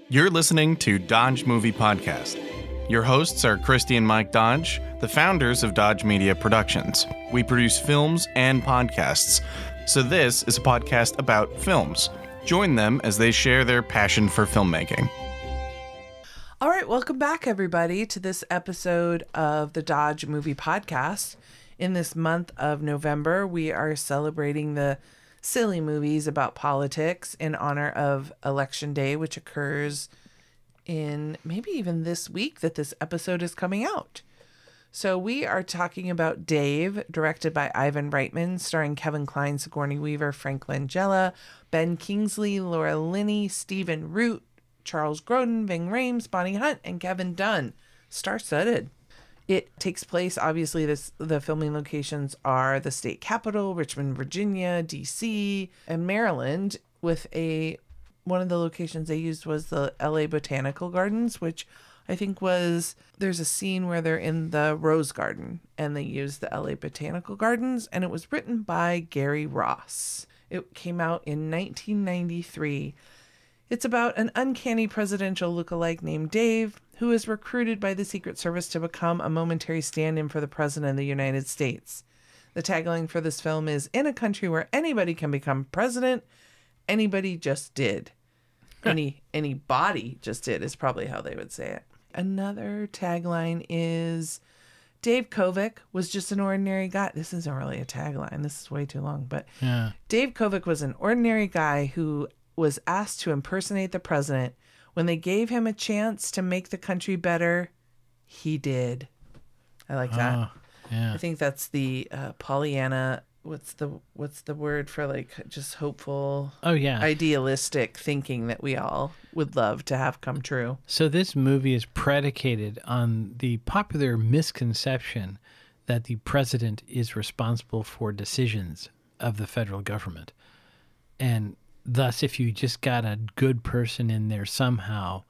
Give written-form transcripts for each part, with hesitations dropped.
You're listening to Dodge Movie Podcast. Your hosts are Christy and Mike Dodge, the founders of Dodge Media Productions. We produce films and podcasts, so this is a podcast about films. Join them as they share their passion for filmmaking. All right, welcome back, everybody, to this episode of the Dodge Movie Podcast. In this month of November, we are celebrating the silly movies about politics in honor of Election Day, which occurs in maybe even this week that this episode is coming out. So we are talking about Dave, directed by Ivan Reitman, starring Kevin Kline, Sigourney Weaver, Frank Langella, Ben Kingsley, Laura Linney, Stephen Root, Charles Grodin, Ving Rhames, Bonnie Hunt, and Kevin Dunn. Star-studded. It takes place, obviously, the filming locations are the state capitol, Richmond, Virginia, D.C., and Maryland, with one of the locations they used was the L.A. Botanical Gardens, which I think there's a scene where they're in the Rose Garden, and they use the L.A. Botanical Gardens, and it was written by Gary Ross. It came out in 1993. It's about an uncanny presidential lookalike named Dave, who is recruited by the Secret Service to become a momentary stand-in for the President of the United States. The tagline for this film is, "In a country where anybody can become president, anybody just did." Anybody just did is probably how they would say it. Another tagline is, Dave Kovic was just an ordinary guy. This isn't really a tagline. This is way too long. But yeah. Dave Kovic was an ordinary guy who was asked to impersonate the president. When they gave him a chance to make the country better, he did. I like that. Yeah. I think that's the Pollyanna. What's the word for, like, just hopeful? Oh yeah, idealistic thinking that we all would love to have come true. So this movie is predicated on the popular misconception that the president is responsible for decisions of the federal government, and thus, if you just got a good person in there somehow,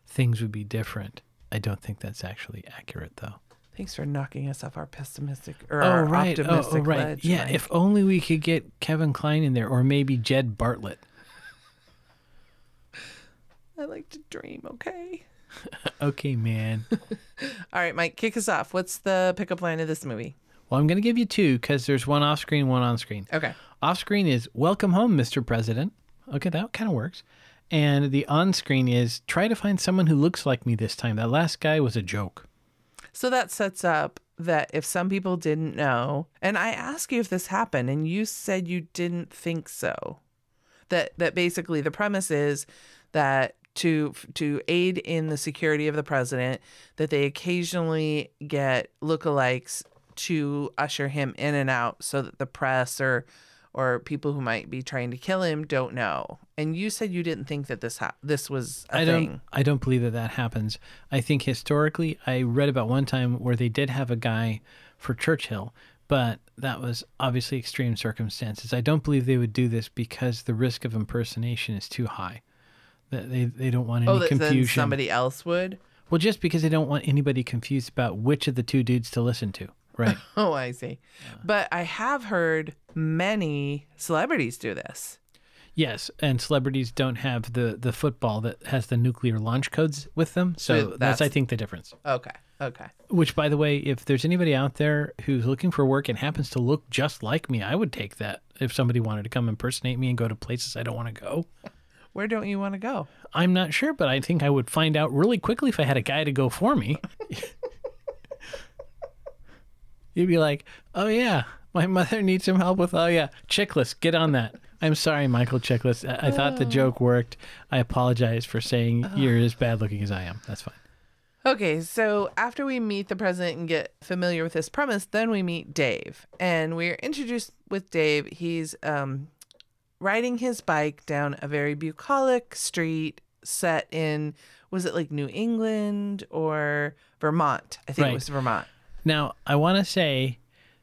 things would be different. I don't think that's actually accurate, though. Thanks for knocking us off our pessimistic or our optimistic ledge. Yeah, Mike. If only we could get Kevin Kline in there, or maybe Jed Bartlett. I like to dream, okay? Okay, man. All right, Mike, kick us off. What's the pickup line of this movie? Well, I'm going to give you two because there's one off-screen, one on-screen. Okay. Off-screen is, "Welcome home, Mr. President." Okay, that kind of works. And the on-screen is, "Try to find someone who looks like me this time. That last guy was a joke." So that sets up that if some people didn't know, and I asked you if this happened, and you said you didn't think so. That basically the premise is that to aid in the security of the president, that they occasionally get lookalikes to usher him in and out so that the press or people who might be trying to kill him don't know. And you said you didn't think that this was a thing. I don't believe that happens. I think historically, I read about one time where they did have a guy for Churchill, but that was obviously extreme circumstances. I don't believe they would do this because the risk of impersonation is too high. That they don't want any confusion. Then somebody else would? Well, just because they don't want anybody confused about which of the two dudes to listen to. Right. Oh, I see. Yeah. But I have heard many celebrities do this. Yes, and celebrities don't have the football that has the nuclear launch codes with them. So that's, I think, the difference. Okay. Which, by the way, if there's anybody out there who's looking for work and happens to look just like me, I would take that if somebody wanted to come impersonate me and go to places I don't want to go. Where don't you want to go? I'm not sure, but I think I would find out really quickly if I had a guy to go for me. You'd be like, "Oh, yeah, my mother needs some help with, Chickless, get on that." I'm sorry, Michael Chickless. I thought the joke worked. I apologize for saying you're as bad looking as I am. That's fine. Okay, so after we meet the president and get familiar with his premise, then we meet Dave. And we're introduced with Dave. He's riding his bike down a very bucolic street set in, was it like New England or Vermont? I think It was Vermont. Now, I want to say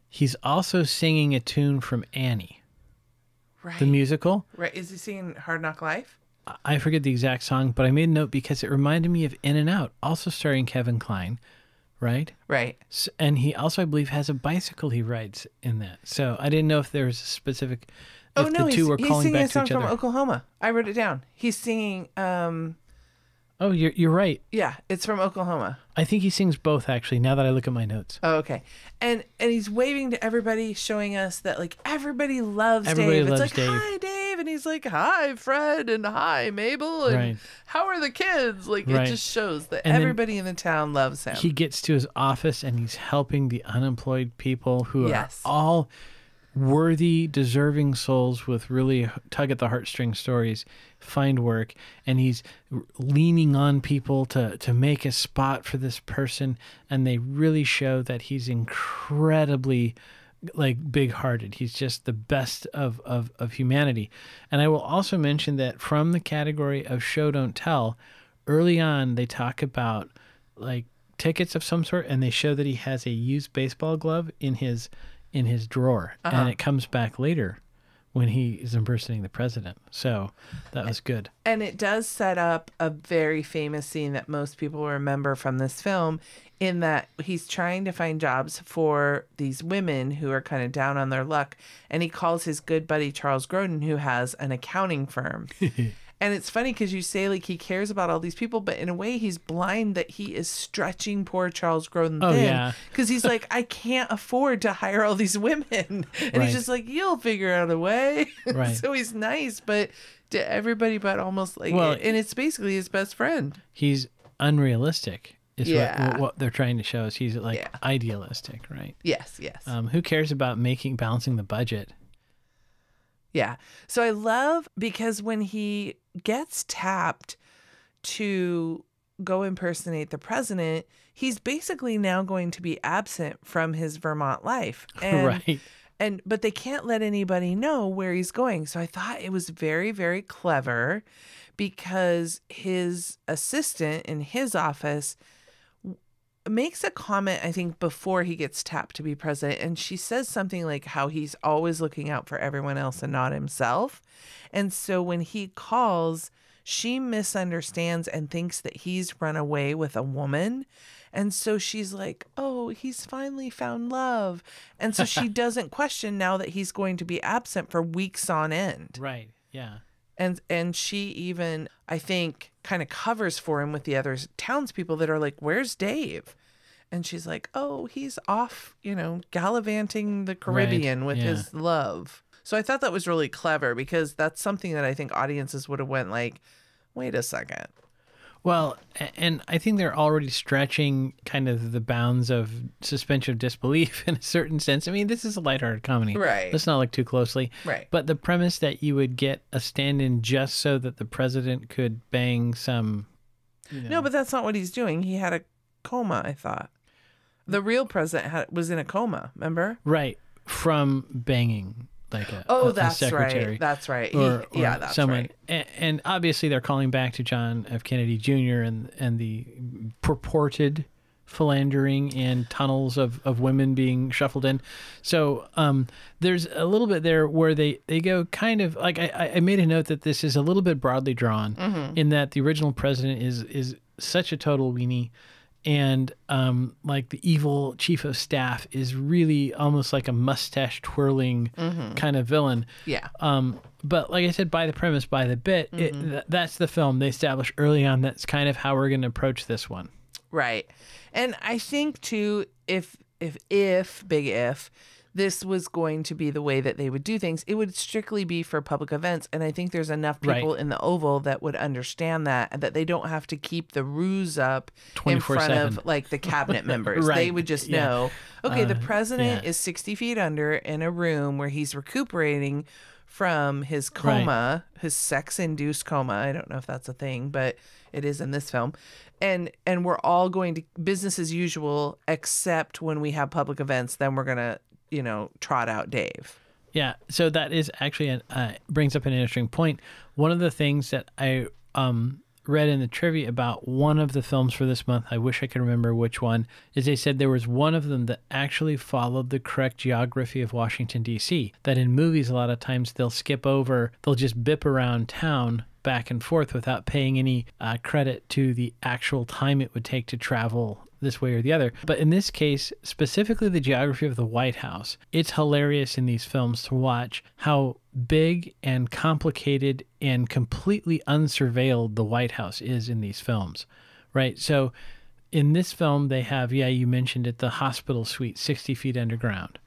he's also singing a tune from Annie, right? The musical. Right. Is he singing Hard Knock Life? I forget the exact song, but I made a note because it reminded me of In and Out, also starring Kevin Kline, right? Right. So, and he also, I believe, has a bicycle he rides in that. So I didn't know if there was a specific... Oh, no, he's singing a song from Oklahoma. I wrote it down. He's singing... Oh, you're right. Yeah, it's from Oklahoma. I think he sings both, actually, now that I look at my notes. Oh, okay. And he's waving to everybody, showing us that, like, everybody loves Everybody Dave. loves It's like, Dave. hi, Dave. And he's like, hi, Fred. And hi, Mabel. And Right. how are the kids? Like, Right. it just shows that And then everybody in the town loves him. He gets to his office and he's helping the unemployed people who Yes. are all worthy, deserving souls with really tug at the heartstring stories find work. And he's leaning on people to make a spot for this person. And they really show that he's incredibly like big-hearted. He's just the best of humanity. And I will also mention that from the category of show don't tell, early on they talk about like tickets of some sort, and they show that he has a used baseball glove in his drawer, and it comes back later when he is impersonating the president. So that was good. And it does set up a very famous scene that most people remember from this film, in that he's trying to find jobs for these women who are kind of down on their luck. And he calls his good buddy Charles Grodin, who has an accounting firm. And it's funny because you say like he cares about all these people, but in a way he's blind that he is stretching poor Charles Grodin thin. Yeah. Because he's like, I can't afford to hire all these women. And Right. he's just like, you'll figure out a way. Right. So he's nice, but to everybody but almost like, Well, and it's basically his best friend. He's unrealistic is Yeah. what they're trying to show us. He's like Yeah. idealistic, right? Yes, yes. Who cares about balancing the budget? Yeah. So I love, because when he gets tapped to go impersonate the president, he's basically now going to be absent from his Vermont life. And, Right. but they can't let anybody know where he's going. So I thought it was very, very clever, because his assistant in his office makes a comment, I think, before he gets tapped to be president. And she says something like how he's always looking out for everyone else and not himself. And so when he calls, she misunderstands and thinks that he's run away with a woman. And so she's like, oh, he's finally found love. And so she doesn't question now that he's going to be absent for weeks on end. Right. Yeah. And she even, I think, kind of covers for him with the other townspeople that are like, where's Dave? And she's like, oh, he's off, gallivanting the Caribbean with yeah. his love. So I thought that was really clever, because that's something that I think audiences would have went like, wait a second. Well, and I think they're already stretching kind of the bounds of suspension of disbelief in a certain sense. I mean, this is a lighthearted comedy. Right. Let's not look too closely. Right. But the premise that you would get a stand-in just so that the president could bang some... No, but that's not what he's doing. He had a coma, I thought. The real president was in a coma, remember? Right. From banging like a that's secretary. right. That's right. Or That's someone. right. And obviously they're calling back to John F. Kennedy Jr. and the purported philandering and tunnels of women being shuffled in. So there's a little bit there where they go kind of like, I made a note that this is a little bit broadly drawn in that the original president is such a total weenie. And like the evil chief of staff is really almost like a mustache twirling kind of villain. Yeah. But like I said, by the premise, by the bit, that's the film. They establish early on that's kind of how we're going to approach this one. Right. And I think too, if big if this was going to be the way that they would do things, it would strictly be for public events. And I think there's enough people in the Oval that would understand that they don't have to keep the ruse up in front of like the cabinet members. Right. They would just know, okay, the president is 60 feet under in a room where he's recuperating from his coma, his sex-induced coma. I don't know if that's a thing, but it is in this film. And we're all going to business as usual, except when we have public events, then we're going to, trot out Dave. Yeah. So that is actually brings up an interesting point. One of the things that I read in the trivia about one of the films for this month, I wish I could remember which one, is they said there was one of them that actually followed the correct geography of Washington, D.C. That in movies, a lot of times they'll skip over, they'll just bip around town back and forth without paying any credit to the actual time it would take to travel this way or the other. But in this case, specifically the geography of the White House, it's hilarious in these films to watch how big and complicated and completely unsurveilled the White House is in these films, right? So in this film, they have, you mentioned it, the hospital suite 60 feet underground,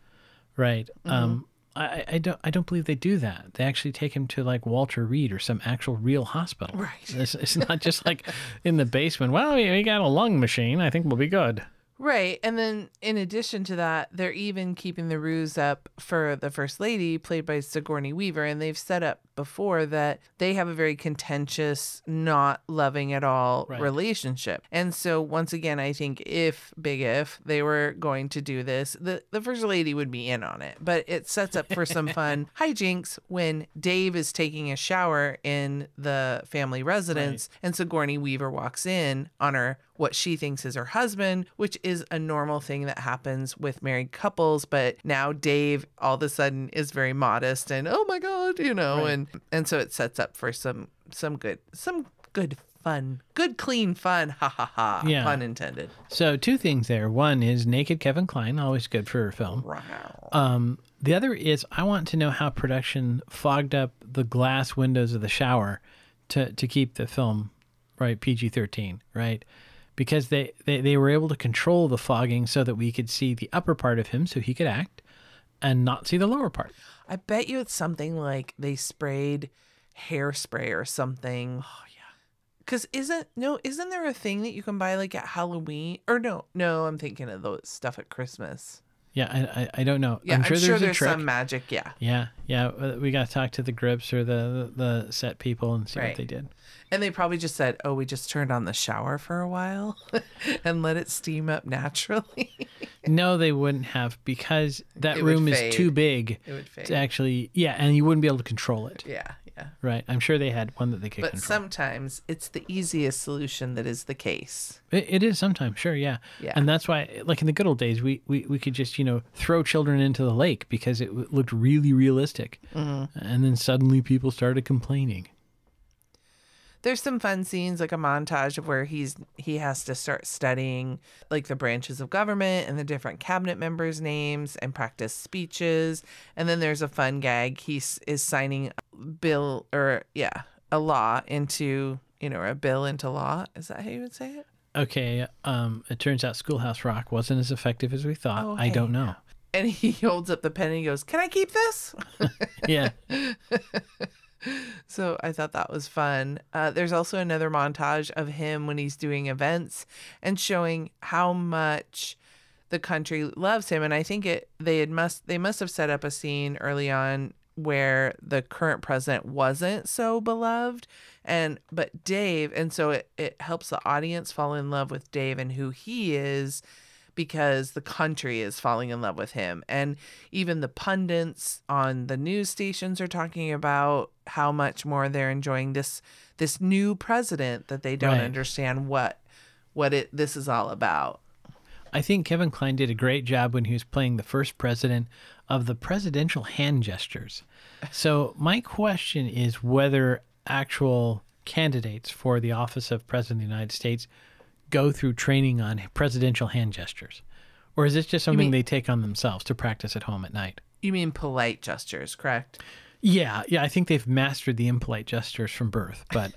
right? Mm-hmm. I don't believe they do that. They actually take him to like Walter Reed or some actual real hospital. Right. It's not just like in the basement. Well, we got a lung machine. I think we'll be good. Right. And then in addition to that, they're even keeping the ruse up for the First Lady, played by Sigourney Weaver. And they've set up before that they have a very contentious, not loving at all relationship. And so once again, I think if they were going to do this, the First Lady would be in on it. But it sets up for some fun hijinks when Dave is taking a shower in the family residence and Sigourney Weaver walks in on her what she thinks is her husband, which is a normal thing that happens with married couples. But now Dave all of a sudden is very modest and, oh my God, and so it sets up for some good fun, good, clean fun. Ha ha ha. Yeah. Pun intended. So 2 things there. One is naked Kevin Kline, always good for a film. Wow. The other is I want to know how production fogged up the glass windows of the shower to keep the film, PG-13, right? Because they were able to control the fogging so that we could see the upper part of him so he could act and not see the lower part. I bet you it's something like they sprayed hairspray or something. Oh, yeah. Because isn't there a thing that you can buy like at Halloween? Or no, I'm thinking of the stuff at Christmas. Yeah, I don't know. Yeah, I'm sure there's some magic, Yeah. We got to talk to the grips or the set people and see what they did. And they probably just said, we just turned on the shower for a while and let it steam up naturally. No, they wouldn't have, because that room is too big. It would fade. To actually, and you wouldn't be able to control it. Yeah. Right. I'm sure they had one that they could control. But sometimes it's the easiest solution that is the case. It is sometimes, sure, yeah. And that's why, like in the good old days, we could just, throw children into the lake because it looked really realistic. Mm-hmm. And then suddenly people started complaining. There's some fun scenes, like a montage of where he has to start studying like the branches of government and the different cabinet members' names and practice speeches. And then there's a fun gag. He is signing a law into, a bill into law. Is that how you would say it? Okay. It turns out Schoolhouse Rock wasn't as effective as we thought. Oh, I don't know. And he holds up the pen and he goes, "Can I keep this?" Yeah. So I thought that was fun. There's also another montage of him when he's doing events and showing how much the country loves him. And I think they must have set up a scene early on where the current president wasn't so beloved, but Dave, and so it helps the audience fall in love with Dave and who he is, because the country is falling in love with him. And even the pundits on the news stations are talking about how much more they're enjoying this new president, that they don't understand what this is all about. I think Kevin Kline did a great job when he was playing the first president of the presidential hand gestures. So my question is whether actual candidates for the office of President of the United States go through training on presidential hand gestures, or is this just something they take on themselves to practice at home at night? You mean polite gestures, correct? Yeah, I think they've mastered the impolite gestures from birth, but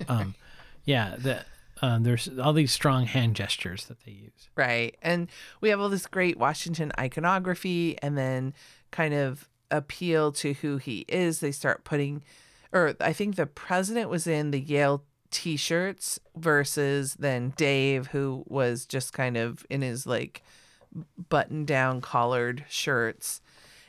there's all these strong hand gestures that they use. Right, and we have all this great Washington iconography, and then kind of appeal to who he is. They start putting, or I think the president was in the Yale t-shirts versus then Dave, who was just kind of in his like button down collared shirts.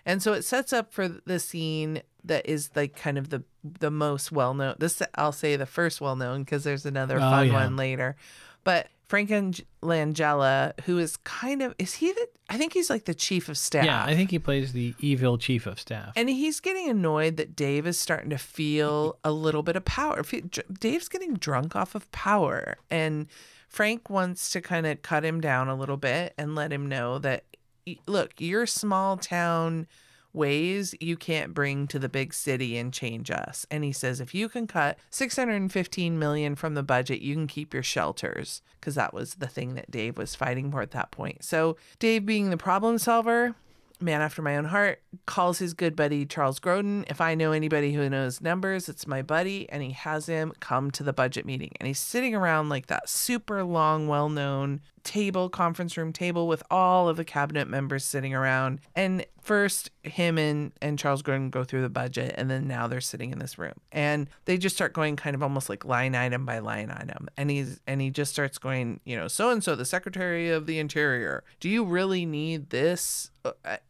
And so it sets up for the scene that is like kind of the most well-known. This, I'll say the first well-known, because there's another fun one later. But Frank Langella, who is I think he's like the chief of staff. Yeah, I think he plays the evil chief of staff. And he's getting annoyed that Dave is starting to feel a little bit of power. Dave's getting drunk off of power. And Frank wants to kind of cut him down a little bit and let him know that, look, you're small town ways you can't bring to the big city and change us. And he says, if you can cut $615 million from the budget, you can keep your shelters, because that was the thing that Dave was fighting for at that point. So Dave, being the problem solver, man after my own heart, calls his good buddy Charles Grodin. If I know anybody who knows numbers, it's my buddy, and he has him come to the budget meeting. And he's sitting around like that super long, well-known table, conference room table, with all of the cabinet members sitting around. And first, him and Charles Grodin go through the budget, and then now they're sitting in this room. And they just start going kind of almost like line item by line item. And he just starts going, so-and-so, the Secretary of the Interior, do you really need this?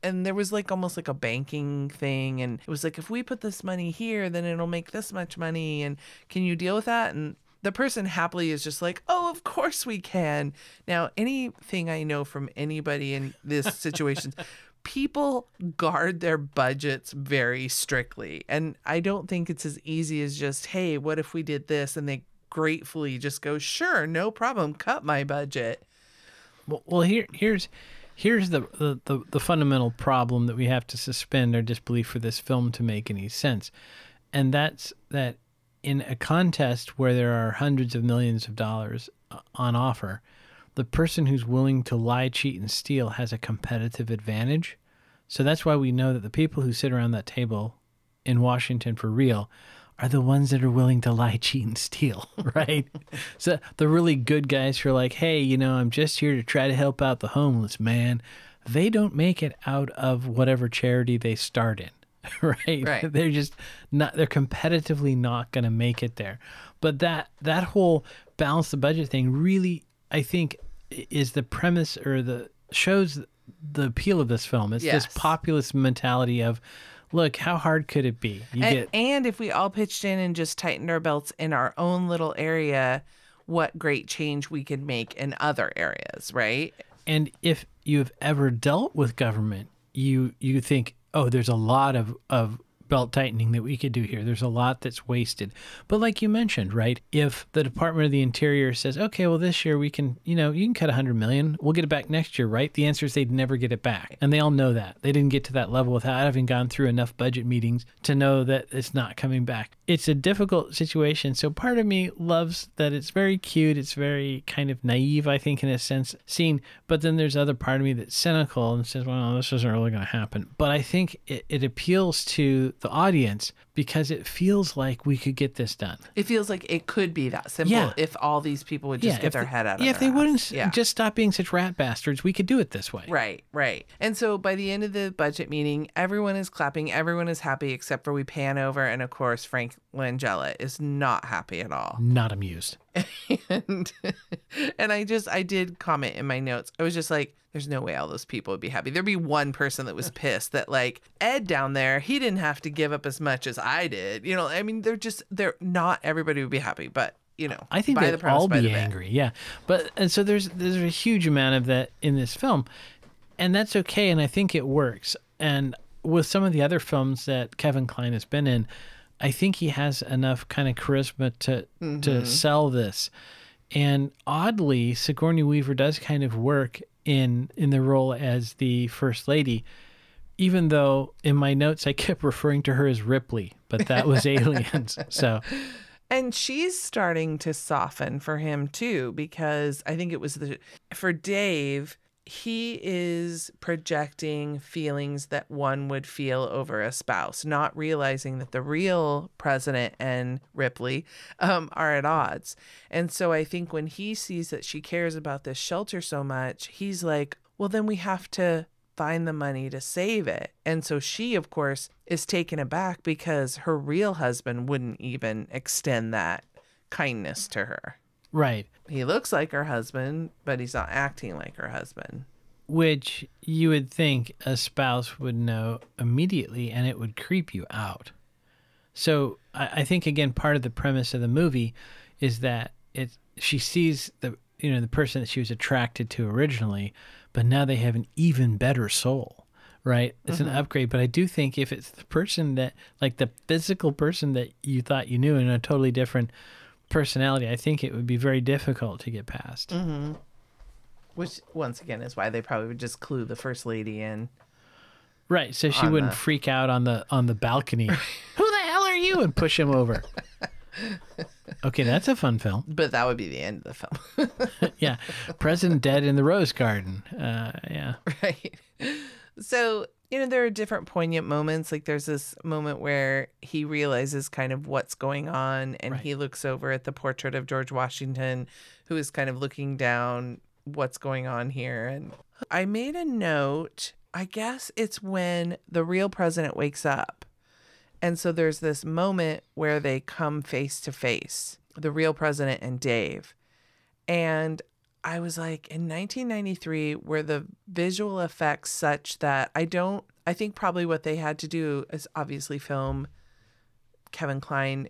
And there was like almost like a banking thing, and it was like, if we put this money here, then it'll make this much money, and can you deal with that? And the person happily is just like, oh, of course we can. Now, anything I know from anybody in this situation, people guard their budgets very strictly, and I don't think it's as easy as just, hey, what if we did this? And they gratefully just go, sure, no problem, cut my budget. Well, here's the fundamental problem that we have to suspend our disbelief for this film to make any sense. And that's that in a contest where there are hundreds of millions of dollars on offer, the person who's willing to lie, cheat, and steal has a competitive advantage. So that's why we know that the people who sit around that table in Washington for real are the ones that are willing to lie, cheat, and steal, right? So the really good guys who are like, hey, I'm just here to try to help out the homeless, man. They don't make it out of whatever charity they start in, right? They're just not, they're competitively not going to make it there. But that whole balance the budget thing really, I think, is the premise, or shows the appeal of this film. It's this populist mentality of, look, how hard could it be? And if we all pitched in and just tightened our belts in our own little area, what great change we could make in other areas, right? And if you've ever dealt with government, you think, oh, there's a lot of belt tightening that we could do here. There's a lot that's wasted. But like you mentioned, right, if the Department of the Interior says, okay, well, this year we can, you can cut $100 million, we'll get it back next year, right? The answer is they'd never get it back. And they all know that. They didn't get to that level without having gone through enough budget meetings to know that it's not coming back. It's a difficult situation. So part of me loves that it's very cute. It's very kind of naive, I think, in a sense, scene. But then there's other part of me that's cynical and says, well, this isn't really going to happen. But I think it appeals to the audience because it feels like we could get this done. It feels like it could be that simple if all these people would just get their head out of if they wouldn't just stop being such rat bastards, we could do it this way. Right. And so by the end of the budget meeting, everyone is clapping, everyone is happy, except for we pan over, and of course Frank Langella is not happy at all. Not amused. And I did comment in my notes. I was just like, there's no way all those people would be happy. There'd be one person that was pissed that, like, Ed down there, he didn't have to give up as much as I did. I mean, they're not everybody would be happy, but I think they'd all be angry. Yeah. And so there's a huge amount of that in this film, and that's okay. And I think it works. And with some of the other films that Kevin Kline has been in, I think he has enough kind of charisma to sell this. And oddly, Sigourney Weaver does kind of work in the role as the First Lady, even though in my notes I kept referring to her as Ripley, but that was Aliens. So, and she's starting to soften for him too, because I think it was for Dave, he is projecting feelings that one would feel over a spouse, not realizing that the real president and Ripley are at odds. And so I think when he sees that she cares about this shelter so much, he's like, well, then we have to find the money to save it. And so she, of course, is taken aback because her real husband wouldn't even extend that kindness to her. Right. He looks like her husband, but he's not acting like her husband. Which you would think a spouse would know immediately, and it would creep you out. So I think, again, part of the premise of the movie is that she sees the person that she was attracted to originally, but now they have an even better soul, right? It's an upgrade. But I do think if it's the person that, like the physical person that you thought you knew in a totally different personality, I think it would be very difficult to get past. Mm-hmm. Which, once again, is why they probably would just clue the First Lady in. Right, so she wouldn't freak out on the balcony. Who the hell are you? And push him over. Okay, that's a fun film. But that would be the end of the film. Yeah, President dead in the rose garden. Yeah. Right. So, there are different poignant moments. Like there's this moment where he realizes kind of what's going on, and he looks over at the portrait of George Washington, who is kind of looking down what's going on here. And I made a note, I guess it's when the real president wakes up. And so there's this moment where they come face to face, the real president and Dave. And I was like, in 1993, were the visual effects such that I think probably what they had to do is obviously film Kevin Kline,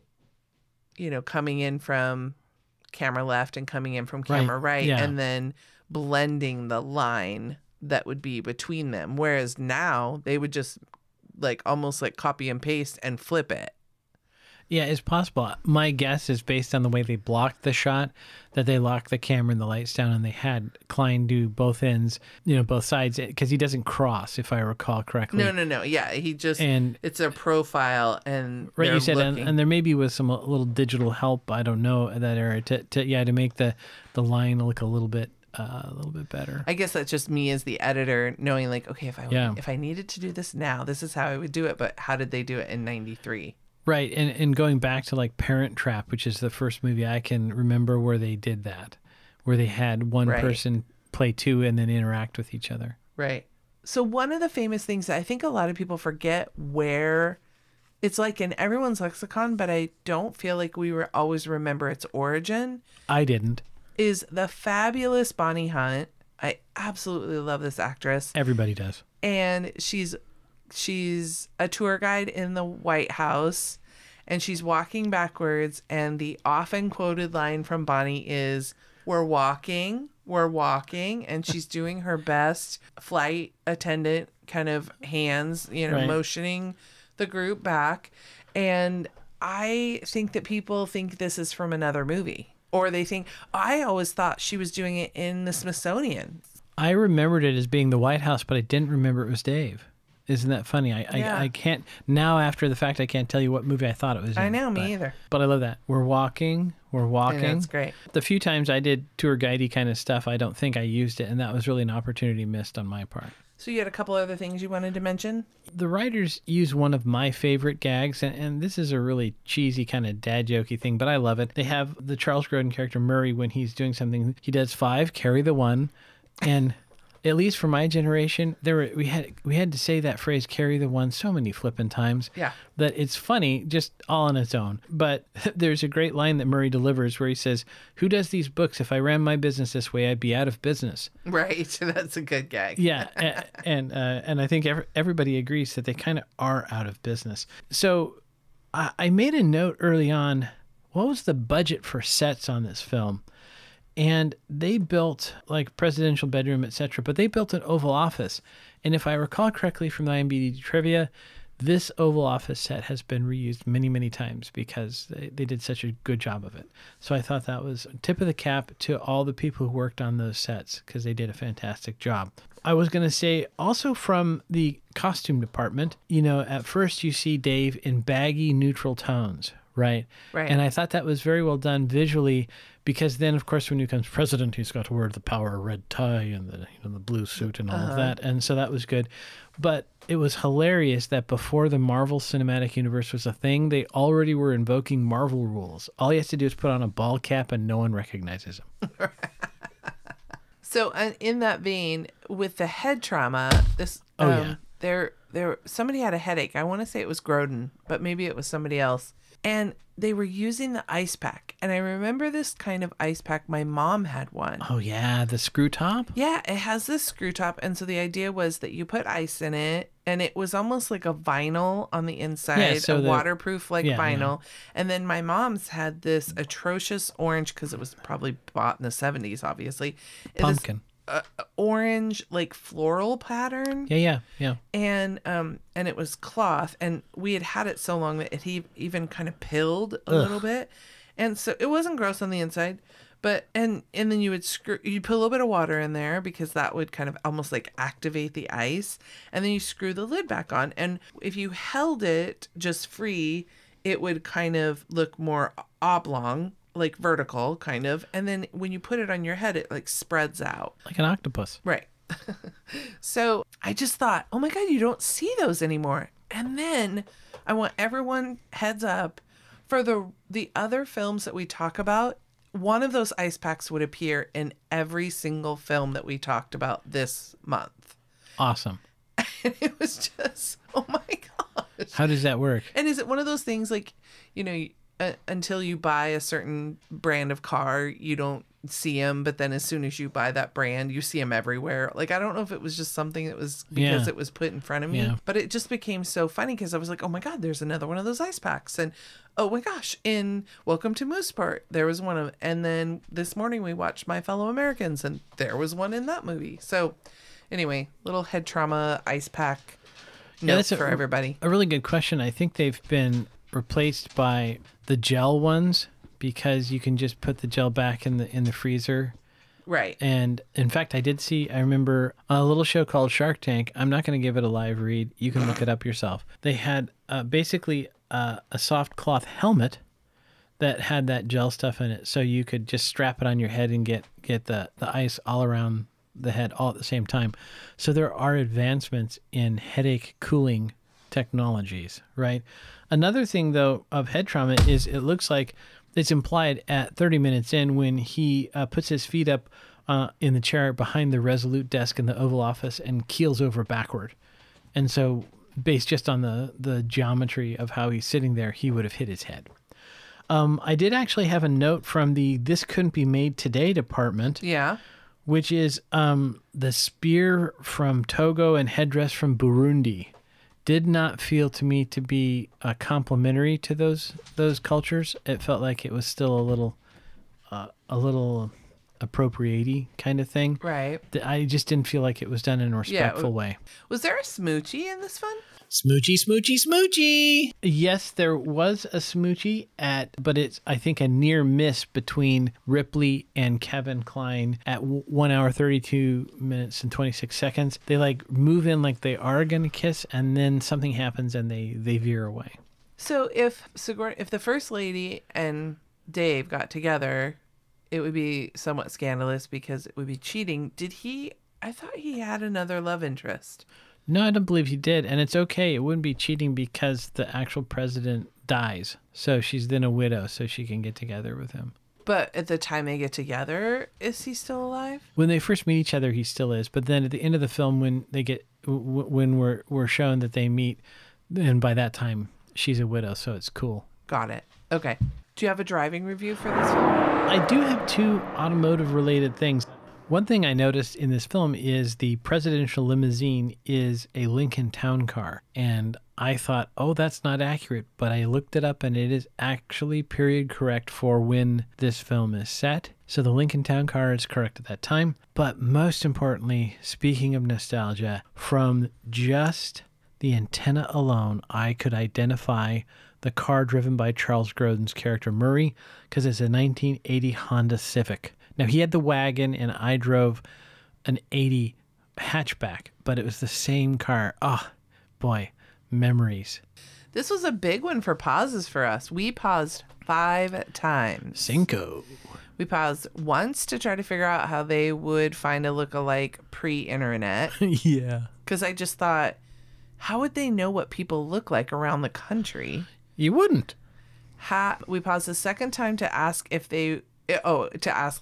coming in from camera left and coming in from camera right, and then blending the line that would be between them. Whereas now they would just almost copy and paste and flip it. Yeah, it's possible. My guess is based on the way they blocked the shot, that they locked the camera and the lights down, and they had Klein do both ends, both sides, because he doesn't cross, if I recall correctly. No. Yeah, he just, it's a profile, and right, you said, and there maybe was a little digital help, I don't know, at that era, to make the line look a little bit better. I guess that's just me as the editor knowing okay, if I needed to do this now, this is how I would do it. But how did they do it in 93? Right. And going back to Parent Trap, which is the first movie I can remember where they did that, where they had one person play two and then interact with each other. Right. So one of the famous things that I think a lot of people forget, where it's in everyone's lexicon, but I don't feel like we always remember its origin. I didn't. Is the fabulous Bonnie Hunt. I absolutely love this actress. Everybody does. And she's a tour guide in the White House, and she's walking backwards, and the often quoted line from Bonnie is, we're walking, and she's doing her best flight attendant kind of hands, motioning the group back. And I think that people think this is from another movie. Or they think, I always thought she was doing it in the Smithsonian. I remembered it as being the White House, but I didn't remember it was Dave. Isn't that funny? I can't, now after the fact, I can't tell you what movie I thought it was in. I know, me either. But I love that. We're walking. That's great. The few times I did tour guidey kind of stuff, I don't think I used it, and that was really an opportunity missed on my part. So you had a couple other things you wanted to mention? The writers use one of my favorite gags, and this is a really cheesy kind of dad jokey thing, but I love it. They have the Charles Grodin character Murray, when he's doing something, he does 5, carry the 1, and at least for my generation, we had to say that phrase, carry the 1, so many flippin' times. Yeah. That it's funny just all on its own. But there's a great line that Murray delivers where he says, "Who does these books? If I ran my business this way, I'd be out of business." Right. That's a good gag. Yeah. And I think everybody agrees that they kind of are out of business. So I made a note early on, what was the budget for sets on this film? And they built presidential bedroom, etc., but they built an Oval Office. And if I recall correctly from the IMDb trivia, this Oval Office set has been reused many, many times because they did such a good job of it. So I thought that was a tip of the cap to all the people who worked on those sets, because they did a fantastic job. I was going to say also from the costume department, at first you see Dave in baggy neutral tones. Right. And I thought that was very well done visually, because then, of course, when he becomes president, he's got to wear the power red tie and the blue suit and all of that. And so that was good. But it was hilarious that before the Marvel Cinematic Universe was a thing, they already were invoking Marvel rules. All he has to do is put on a ball cap and no one recognizes him. So in that vein, with the head trauma, this somebody had a headache. I want to say it was Grodin, but maybe it was somebody else. And they were using the ice pack. And I remember this kind of ice pack. My mom had one. Oh, yeah. The screw top? Yeah, it has this screw top. And so the idea was that you put ice in it, and it was almost like a vinyl on the inside, waterproof vinyl. Yeah. And then my mom's had this atrocious orange, because it was probably bought in the 70s, obviously. Pumpkin. Orange floral pattern. Yeah. And it was cloth, and we had it so long that it even kind of pilled a little bit, and so it wasn't gross on the inside, But and then you'd put a little bit of water in there because that would kind of almost like activate the ice, and then you screw the lid back on. And if you held it just free, it would kind of look more oblong, like vertical kind of. And then when you put it on your head, it like spreads out. Like an octopus. Right. So I just thought, oh my God, you don't see those anymore. And then I want everyone heads up for the other films that we talk about. One of those ice packs would appear in every single film that we talked about this month. Awesome. And it was just, oh my gosh. How does that work? And is it one of those things like, until you buy a certain brand of car, you don't see them, but then as soon as you buy that brand, you see them everywhere. Like, I don't know if it was just something that was because it was put in front of me, but it just became so funny because I was like, oh my God, there's another one of those ice packs. And oh my gosh, in Welcome to Mooseport, there was one of, and then this morning we watched My Fellow Americans, and there was one in that movie. So anyway, little head trauma ice pack note for everybody. A really good question. I think they've been replaced by the gel ones because you can just put the gel back in the freezer. Right. And in fact, I remember a little show called Shark Tank. I'm not going to give it a live read. You can look it up yourself. They had basically a soft cloth helmet that had that gel stuff in it. So you could just strap it on your head and get the ice all around the head all at the same time. So there are advancements in headache cooling technologies, right? Another thing, though, of head trauma is it looks like it's implied at 30 minutes in when he puts his feet up in the chair behind the Resolute desk in the Oval Office and keels over backward. And so based just on the geometry of how he's sitting there, he would have hit his head. I did actually have a note from the This Couldn't Be Made Today department. Yeah. Which is the spear from Togo and headdress from Burundi. Did not feel to me to be complementary to those cultures. It felt like it was still a little appropriate-y kind of thing. Right. I just didn't feel like it was done in a respectful way. Was there a smoochie in this one? Smoochy, smoochy, smoochy. Yes, there was a smoochie but it's, I think, a near miss between Ripley and Kevin Kline at 1 hour, 32 minutes and 26 seconds. They like move in like they are going to kiss, and then something happens and they veer away. So if the First Lady and Dave got together, it would be somewhat scandalous because it would be cheating. I thought he had another love interest. No, I don't believe he did. And it's okay. It wouldn't be cheating because the actual president dies. So she's then a widow, so she can get together with him. But at the time they get together, is he still alive? When they first meet each other, he still is. But then at the end of the film, when we're shown that they meet, and by that time, she's a widow, so it's cool. Got it. Okay. Do you have a driving review for this film? I do have two automotive-related things. One thing I noticed in this film is the presidential limousine is a Lincoln Town Car. And I thought, oh, that's not accurate. But I looked it up and it is actually period correct for when this film is set. So the Lincoln Town Car is correct at that time. But most importantly, speaking of nostalgia, from just the antenna alone, I could identify the car driven by Charles Grodin's character Murray because it's a 1980 Honda Civic. Now, he had the wagon, and I drove an 80 hatchback, but it was the same car. Oh, boy, memories. This was a big one for pauses for us. We paused 5 times. Cinco. We paused once to try to figure out how they would find a lookalike pre-internet. Yeah. Because I just thought, how would they know what people look like around the country? You wouldn't. We paused the second time to ask if they...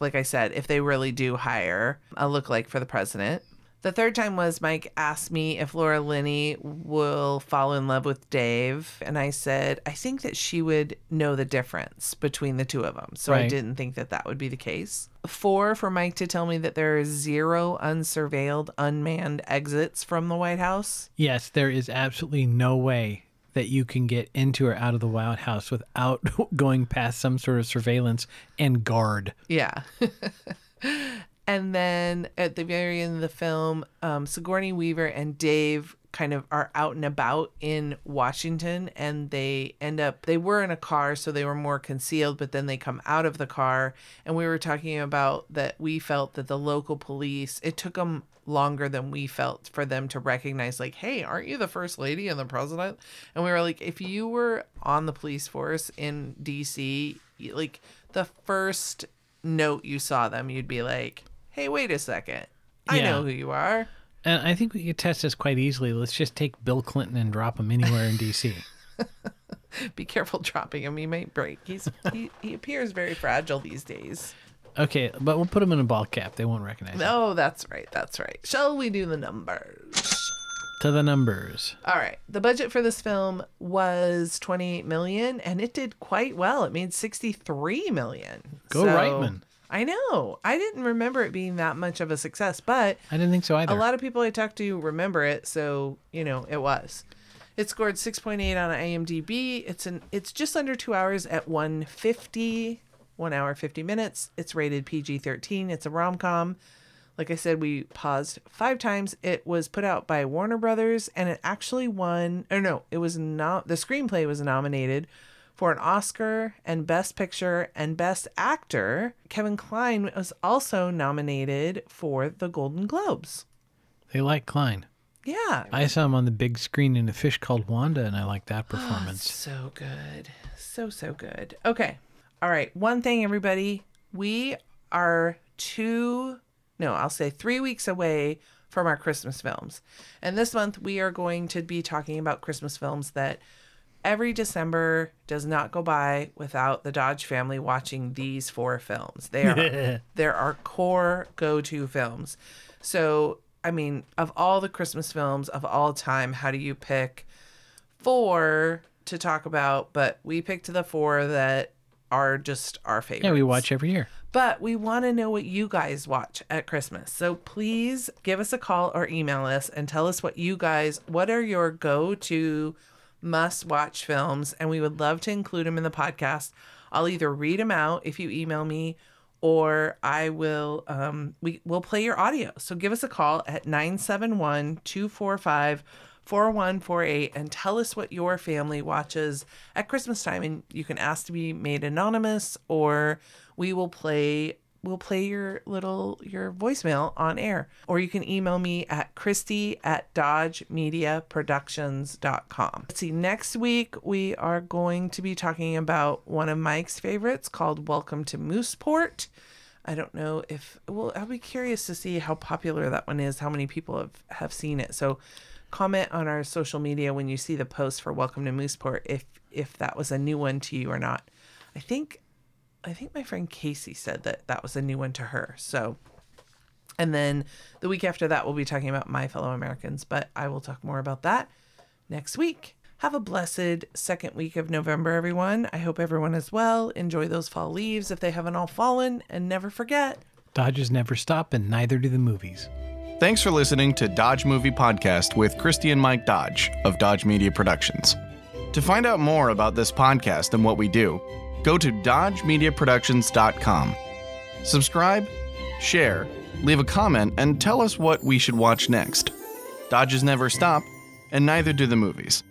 like I said, if they really do hire a lookalike for the president. The third time was Mike asked me if Laura Linney will fall in love with Dave. And I said, I think that she would know the difference between the two of them. So right. I didn't think that would be the case. 4, for Mike to tell me that there are 0 unsurveilled, unmanned exits from the White House. Yes, there is absolutely no way that you can get into or out of the White House without going past some sort of surveillance and guard. Yeah. And then at the very end of the film, Sigourney Weaver and Dave kind of are out and about in Washington, and they were in a car, so they were more concealed, but then they come out of the car, and we were talking about that we felt that the local police, it took them longer than we felt for them to recognize, like, hey, aren't you the first lady and the president? And we were like, if you were on the police force in DC, like the first note you saw them, you'd be like, hey, wait a second, I know who you are. And I think we could test this quite easily. Let's just take Bill Clinton and drop him anywhere in D.C. Be careful dropping him. He might break. He appears very fragile these days. Okay, but we'll put him in a ball cap. They won't recognize him. Oh, that's right. That's right. Shall we do the numbers? To the numbers. All right. The budget for this film was $28 million, and it did quite well. It made $63 million. Go Reitman. I know. I didn't remember it being that much of a success, but I didn't think so either. A lot of people I talked to remember it, so, it was. It scored 6.8 on IMDb. It's just under 2 hours at 1:50, 1 hour 50 minutes. It's rated PG-13. It's a rom-com. Like I said, we paused 5 times. It was put out by Warner Brothers, and it actually won, the screenplay was nominated for an Oscar and Best Picture and Best Actor. Kevin Kline was also nominated for the Golden Globes. They like Kline. Yeah. I saw him on the big screen in A Fish Called Wanda, and I liked that performance. So good. So good. Okay. All right. One thing, everybody. We are 3 weeks away from our Christmas films. And this month, we are going to be talking about Christmas films that every December does not go by without the Dodge family watching these 4 films. They're our core go-to films. So, I mean, of all the Christmas films of all time, how do you pick 4 to talk about? But we picked the 4 that are just our favorites. Yeah, we watch every year. But we want to know what you guys watch at Christmas. So please give us a call or email us and tell us what are your go-to must-watch films, and we would love to include them in the podcast. I'll either read them out if you email me, or I will we'll play your audio. So give us a call at 971-245-4148 and tell us what your family watches at Christmas time. And you can ask to be made anonymous, or we will play your voicemail on air. Or you can email me at christy@dodgemediaproductions.com. Let's see, next week we are going to be talking about one of Mike's favorites called Welcome to Mooseport. I don't know I'll be curious to see how popular that one is, how many people have seen it. So comment on our social media when you see the post for Welcome to Mooseport if that was a new one to you or not. I think my friend Casey said that was a new one to her. So, and then the week after that, we'll be talking about My Fellow Americans, but I will talk more about that next week. Have a blessed second week of November, everyone. I hope everyone is well. Enjoy those fall leaves if they haven't all fallen, and never forget, Dodges never stop, and neither do the movies. Thanks for listening to Dodge Movie Podcast with Christy and Mike Dodge of Dodge Media Productions. To find out more about this podcast and what we do, go to dodgemediaproductions.com. Subscribe, share, leave a comment, and tell us what we should watch next. Dodges never stop, and neither do the movies.